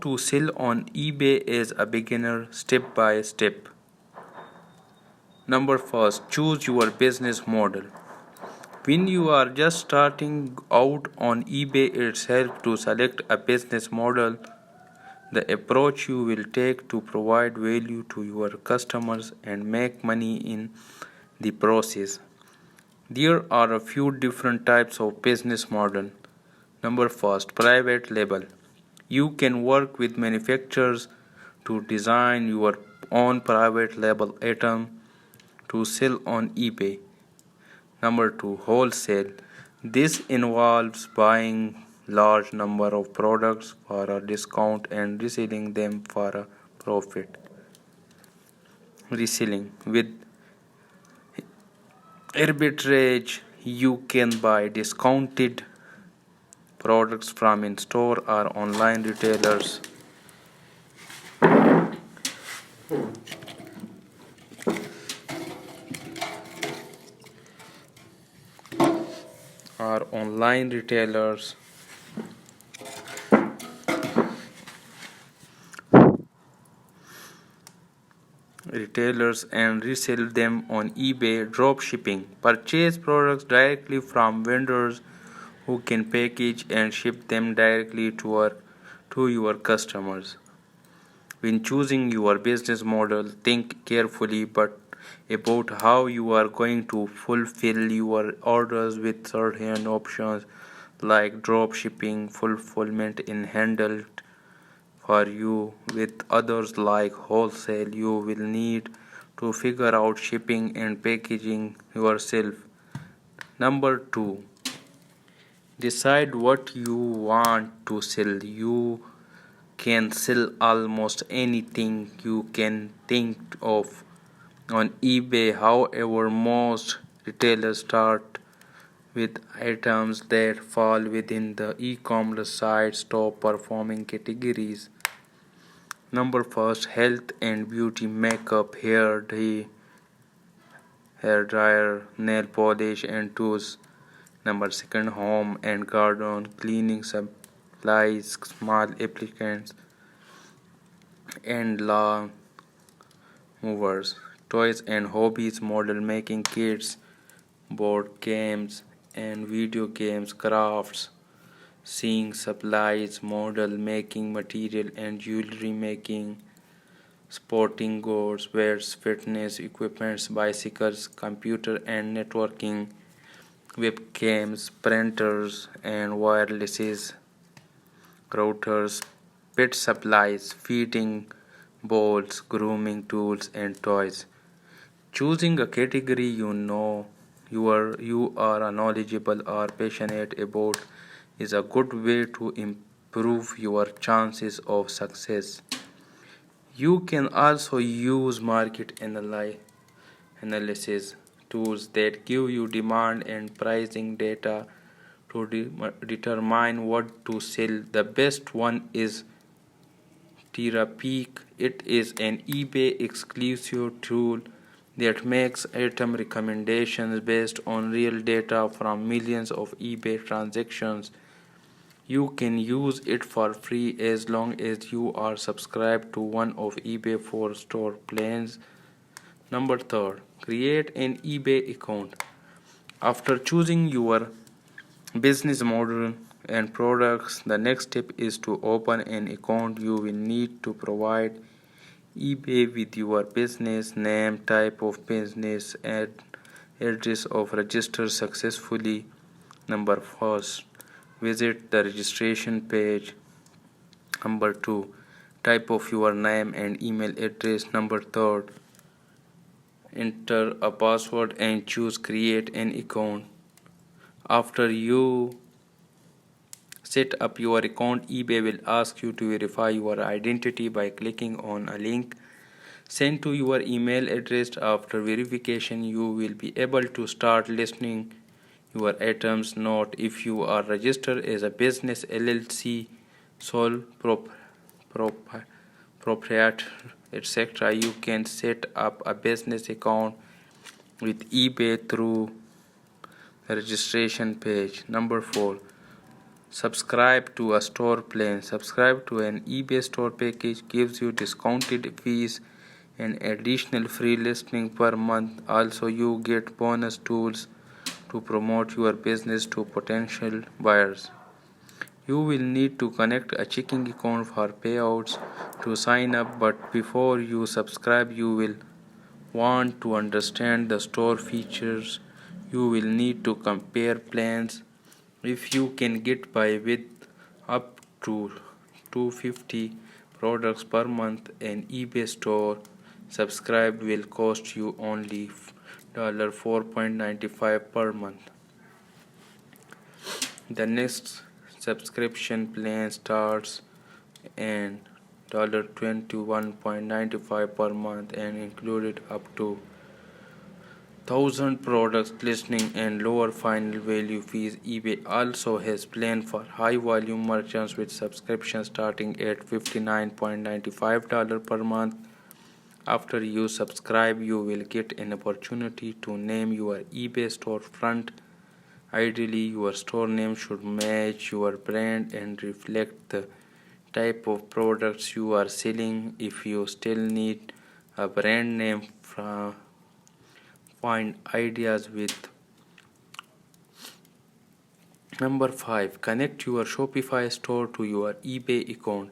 to sell on eBay as a beginner step by step. Number first, choose your business model. When you are just starting out on eBay itself to select a business model, the approach you will take to provide value to your customers and make money in the process. There are a few different types of business model. Number first, private label. You can work with manufacturers to design your own private label item to sell on eBay. Number two, wholesale. This involves buying large number of products for a discount and reselling them for a profit. Reselling with arbitrage, you can buy discounted products from in-store or online retailers and resell them on eBay. Drop shipping. Purchase products directly from vendors who can package and ship them directly to your customers. When choosing your business model, think carefully but about how you are going to fulfill your orders with certain options like drop shipping fulfillment in handled for you. With others like wholesale, you will need to figure out shipping and packaging yourself. Number 2, decide what you want to sell. You can sell almost anything you can think of on eBay. However, most retailers start with items that fall within the e-commerce site's top performing categories. Number first, health and beauty, makeup, hair dryer, nail polish and tools. Number second, home and garden, cleaning supplies, small applicants and lawn movers. Toys and hobbies, model making kits, board games and video games, crafts, sewing supplies, model making material and jewelry making, sporting goods, wears, fitness equipments, bicycles, computer and networking, webcams, printers and wirelesses, routers, pet supplies, feeding bowls, grooming tools and toys. Choosing a category you are knowledgeable or passionate about is a good way to improve your chances of success. You can also use market analysis tools that give you demand and pricing data to determine what to sell. The best one is TeraPeak. It is an eBay exclusive tool that makes item recommendations based on real data from millions of eBay transactions. You can use it for free as long as you are subscribed to one of eBay 4 store plans. Number third, create an eBay account. After choosing your business model and products, the next step is to open an account. You will need to provide eBay with your business name, type of business, and address of register successfully. Number first, visit the registration page. Number 2, type of your name and email address. Number 3, enter a password and choose create an account. After you set up your account, eBay will ask you to verify your identity by clicking on a link sent to your email address. After verification, you will be able to start listing your items. Note, if you are registered as a business LLC, sole proprietor, etc., you can set up a business account with eBay through the registration page. Number 4, Subscribe to a store plan. Subscribe to an eBay store package gives you discounted fees and additional free listing per month. Also, you get bonus tools to promote your business to potential buyers. You will need to connect a checking account for payouts to sign up, but before you subscribe, you will want to understand the store features. You will need to compare plans. If you can get by with up to 250 products per month, an eBay store subscribe will cost you only $4.95 per month. The next subscription plan starts at $21.95 per month and included up to 1,000 products listing and lower final value fees. eBay also has plans for high volume merchants with subscriptions starting at $59.95 per month. After you subscribe, you will get an opportunity to name your eBay storefront. Ideally, your store name should match your brand and reflect the type of products you are selling. If you still need a brand name, find ideas with number 5. Connect your Shopify store to your eBay account.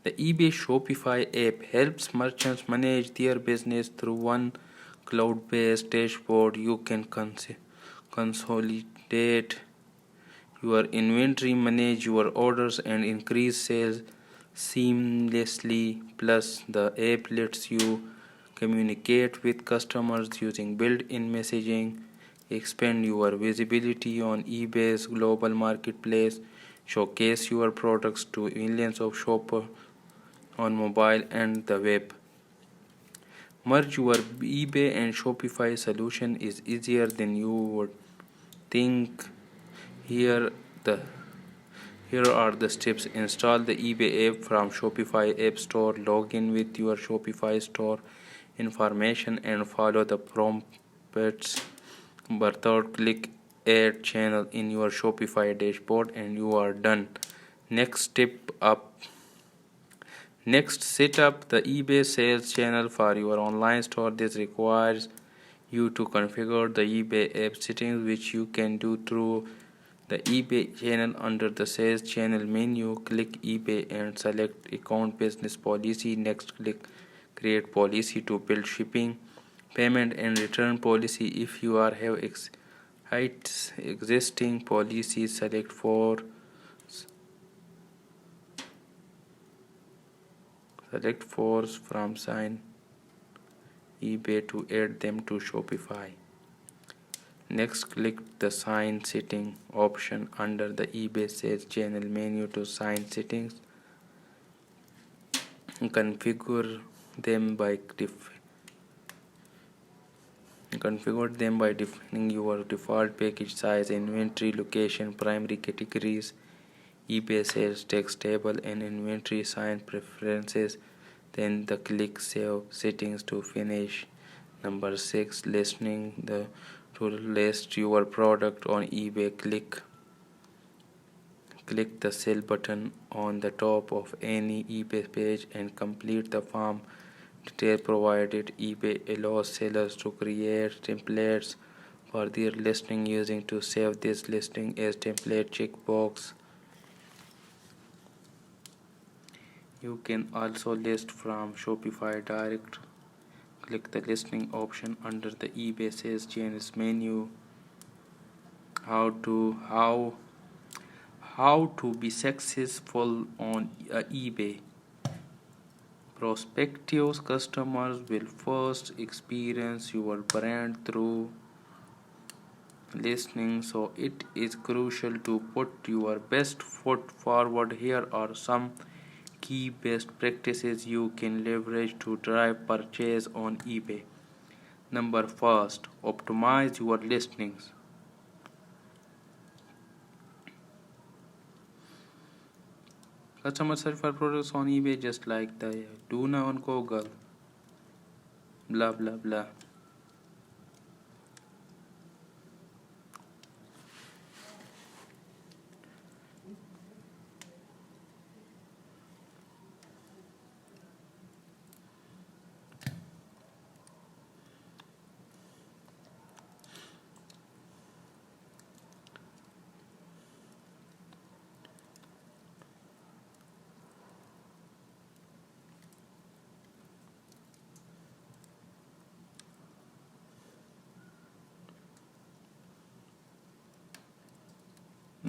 The eBay Shopify app helps merchants manage their business through one cloud-based dashboard. You can consolidate your inventory, manage your orders, and increase sales seamlessly. Plus, the app lets you communicate with customers using built-in messaging, expand your visibility on eBay's global marketplace, showcase your products to millions of shoppers on mobile and the web. Merge your eBay and Shopify solution is easier than you would think. Here the Here are the steps. Install the eBay app from Shopify App Store. Log in with your Shopify store information and follow the prompts. Third, click Add Channel in your Shopify dashboard and you are done. Next, set up the eBay sales channel for your online store. This requires you to configure the eBay app settings, which you can do through the eBay channel. Under the sales channel menu, click eBay and select account business policy. Next, click create policy to build shipping, payment and return policy. If you have existing policies, select force from sign eBay to add them to Shopify. Next, click the sign setting option under the eBay sales channel menu to sign settings. Configure them by defining your default package size, inventory location, primary categories, eBay sales text table, and inventory sign preferences. Then click Save Settings to finish. Number 6. Listing to list your product on eBay. Click the Sell button on the top of any eBay page and complete the form detail provided. eBay allows sellers to create templates for their listing using to save this listing as template checkbox. You can also list from Shopify Direct. Click the listing option under the eBay sales channels menu. How to be successful on eBay. Prospective customers will first experience your brand through listening, so it is crucial to put your best foot forward. Here are some key best practices you can leverage to drive purchase on eBay. Number 1, optimize your listings. Customer search for products on eBay just like the tuna on Google. Blah blah blah.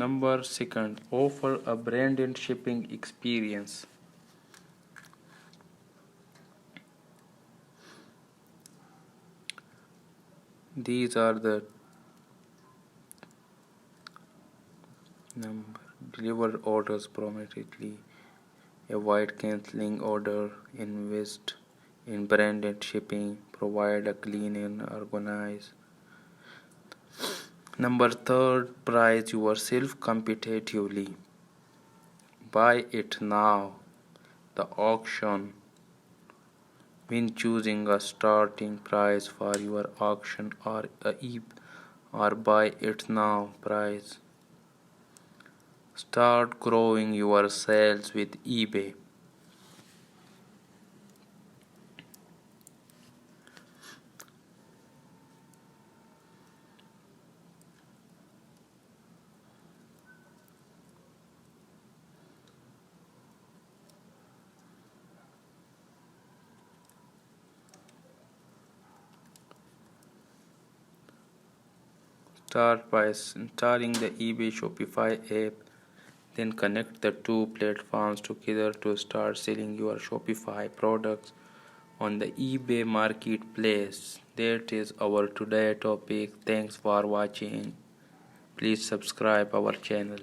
Number second, offer a branded shipping experience. These are the number deliver orders prominently, avoid cancelling order, invest in branded shipping, provide a clean and organized. Number third, price yourself competitively. Buy it now. The auction. When choosing a starting price for your auction or buy it now price. Start growing your sales with eBay. Start by installing the eBay Shopify app. Then connect the two platforms together to start selling your Shopify products on the eBay marketplace. That is our today topic. Thanks for watching. Please subscribe our channel.